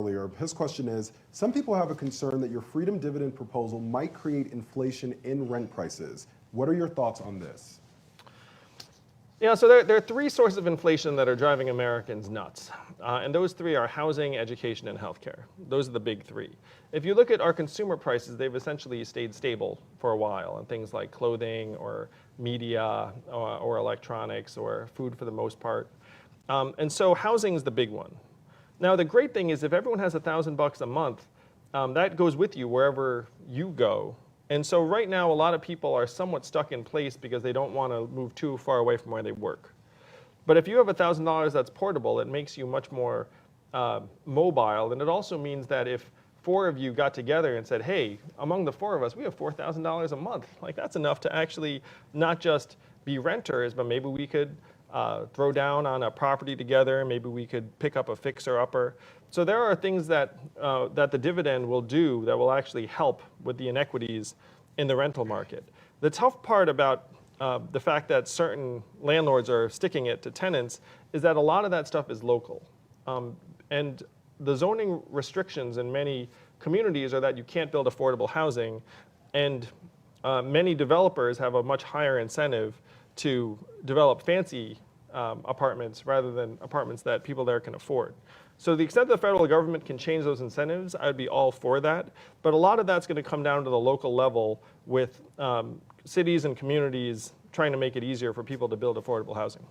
earlier. His question is, some people have a concern that your freedom dividend proposal might create inflation in rent prices. What are your thoughts on this? Yeah, so there are three sources of inflation that are driving Americans nuts. And those three are housing, education, and healthcare. Those are the big three. If you look at our consumer prices, they've essentially stayed stable for a while on things like clothing or media or electronics or food for the most part. And so housing is the big one. Now, the great thing is if everyone has $1,000 a month, that goes with you wherever you go. And so right now, a lot of people are somewhat stuck in place because they don't want to move too far away from where they work. But if you have $1,000 that's portable, it makes you much more mobile. And it also means that if four of you got together and said, hey, among the four of us, we have $4,000 a month. Like, that's enough to actually not just be renters, but maybe we could throw down on a property together. Maybe we could pick up a fixer-upper. So there are things that, that the dividend will do that will actually help with the inequities in the rental market. The tough part about the fact that certain landlords are sticking it to tenants is that a lot of that stuff is local. And the zoning restrictions in many communities are that you can't build affordable housing, and many developers have a much higher incentive to develop fancy apartments rather than apartments that people there can afford. So the extent the federal government can change those incentives, I'd be all for that. But a lot of that's going to come down to the local level with cities and communities trying to make it easier for people to build affordable housing.